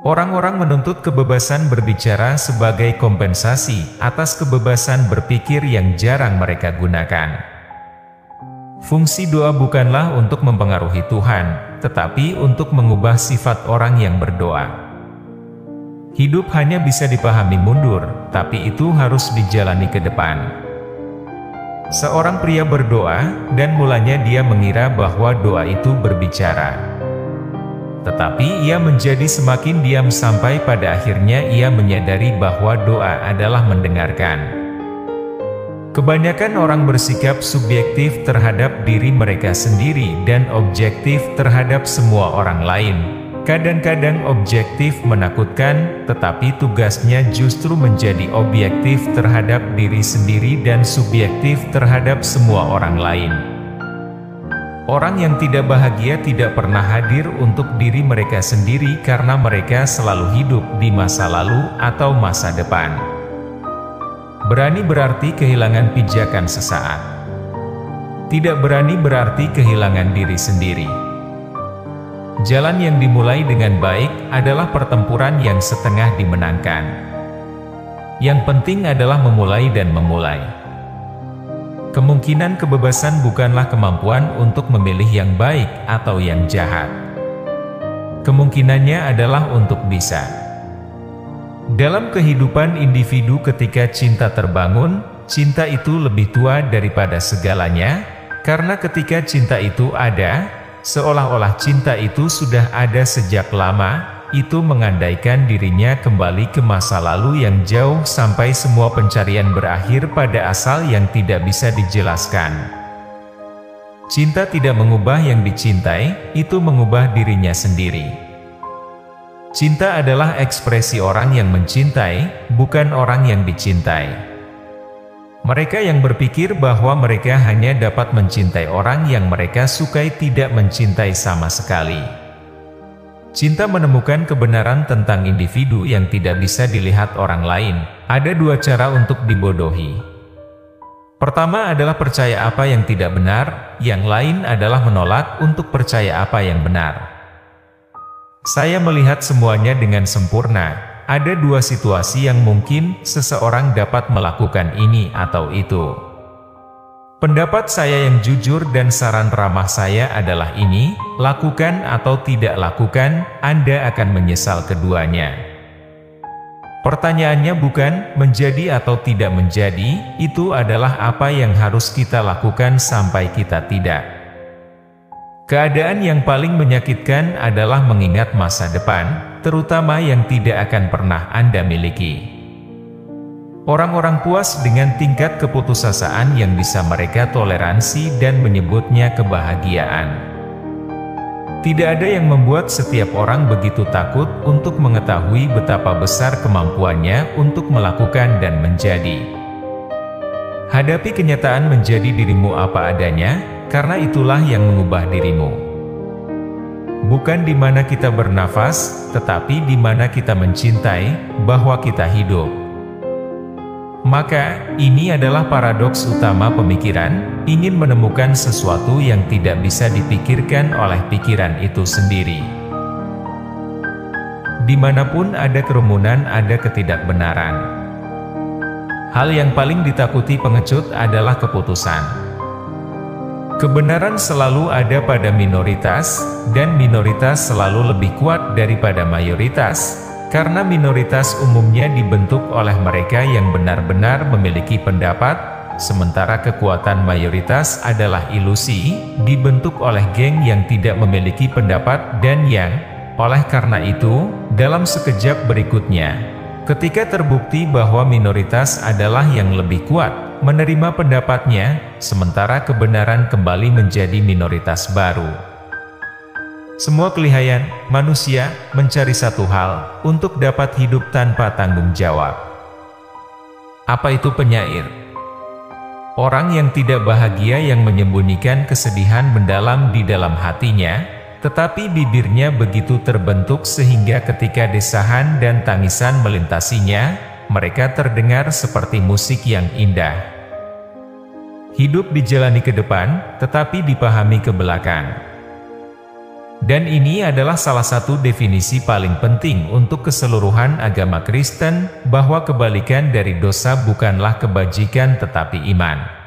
Orang-orang menuntut kebebasan berbicara sebagai kompensasi atas kebebasan berpikir yang jarang mereka gunakan. Fungsi doa bukanlah untuk mempengaruhi Tuhan, tetapi untuk mengubah sifat orang yang berdoa. Hidup hanya bisa dipahami mundur, tapi itu harus dijalani ke depan. Seorang pria berdoa, dan mulanya dia mengira bahwa doa itu berbicara. Tetapi ia menjadi semakin diam sampai pada akhirnya ia menyadari bahwa doa adalah mendengarkan. Kebanyakan orang bersikap subjektif terhadap diri mereka sendiri dan objektif terhadap semua orang lain. Kadang-kadang objektif menakutkan, tetapi tugasnya justru menjadi objektif terhadap diri sendiri dan subjektif terhadap semua orang lain. Orang yang tidak bahagia tidak pernah hadir untuk diri mereka sendiri karena mereka selalu hidup di masa lalu atau masa depan. Berani berarti kehilangan pijakan sesaat. Tidak berani berarti kehilangan diri sendiri. Jalan yang dimulai dengan baik adalah pertempuran yang setengah dimenangkan. Yang penting adalah memulai dan memulai. Kemungkinan kebebasan bukanlah kemampuan untuk memilih yang baik atau yang jahat. Kemungkinannya adalah untuk bisa. Dalam kehidupan individu ketika cinta terbangun, cinta itu lebih tua daripada segalanya, karena ketika cinta itu ada, seolah-olah cinta itu sudah ada sejak lama. Itu mengandaikan dirinya kembali ke masa lalu yang jauh sampai semua pencarian berakhir pada asal yang tidak bisa dijelaskan. Cinta tidak mengubah yang dicintai, itu mengubah dirinya sendiri. Cinta adalah ekspresi orang yang mencintai, bukan orang yang dicintai. Mereka yang berpikir bahwa mereka hanya dapat mencintai orang yang mereka sukai tidak mencintai sama sekali. Cinta menemukan kebenaran tentang individu yang tidak bisa dilihat orang lain. Ada dua cara untuk dibodohi. Pertama adalah percaya apa yang tidak benar, yang lain adalah menolak untuk percaya apa yang benar. Saya melihat semuanya dengan sempurna. Ada dua situasi yang mungkin seseorang dapat melakukan ini atau itu. Pendapat saya yang jujur dan saran ramah saya adalah ini, lakukan atau tidak lakukan, Anda akan menyesal keduanya. Pertanyaannya bukan menjadi atau tidak menjadi, itu adalah apa yang harus kita lakukan sampai kita tidak. Keadaan yang paling menyakitkan adalah mengingat masa depan, terutama yang tidak akan pernah Anda miliki. Orang-orang puas dengan tingkat keputusasaan yang bisa mereka toleransi dan menyebutnya kebahagiaan. Tidak ada yang membuat setiap orang begitu takut untuk mengetahui betapa besar kemampuannya untuk melakukan dan menjadi. Hadapi kenyataan menjadi dirimu apa adanya, karena itulah yang mengubah dirimu. Bukan di mana kita bernafas, tetapi di mana kita mencintai, bahwa kita hidup. Maka, ini adalah paradoks utama pemikiran, ingin menemukan sesuatu yang tidak bisa dipikirkan oleh pikiran itu sendiri. Dimanapun ada kerumunan ada ketidakbenaran. Hal yang paling ditakuti pengecut adalah keputusan. Kebenaran selalu ada pada minoritas, dan minoritas selalu lebih kuat daripada mayoritas. Karena minoritas umumnya dibentuk oleh mereka yang benar-benar memiliki pendapat, sementara kekuatan mayoritas adalah ilusi, dibentuk oleh geng yang tidak memiliki pendapat dan yang, oleh karena itu, dalam sekejap berikutnya, ketika terbukti bahwa minoritas adalah yang lebih kuat, menerima pendapatnya, sementara kebenaran kembali menjadi minoritas baru. Semua kelihayan manusia mencari satu hal, untuk dapat hidup tanpa tanggung jawab. Apa itu penyair? Orang yang tidak bahagia yang menyembunyikan kesedihan mendalam di dalam hatinya, tetapi bibirnya begitu terbentuk sehingga ketika desahan dan tangisan melintasinya, mereka terdengar seperti musik yang indah. Hidup dijalani ke depan, tetapi dipahami ke belakang. Dan ini adalah salah satu definisi paling penting untuk keseluruhan agama Kristen, bahwa kebalikan dari dosa bukanlah kebajikan tetapi iman.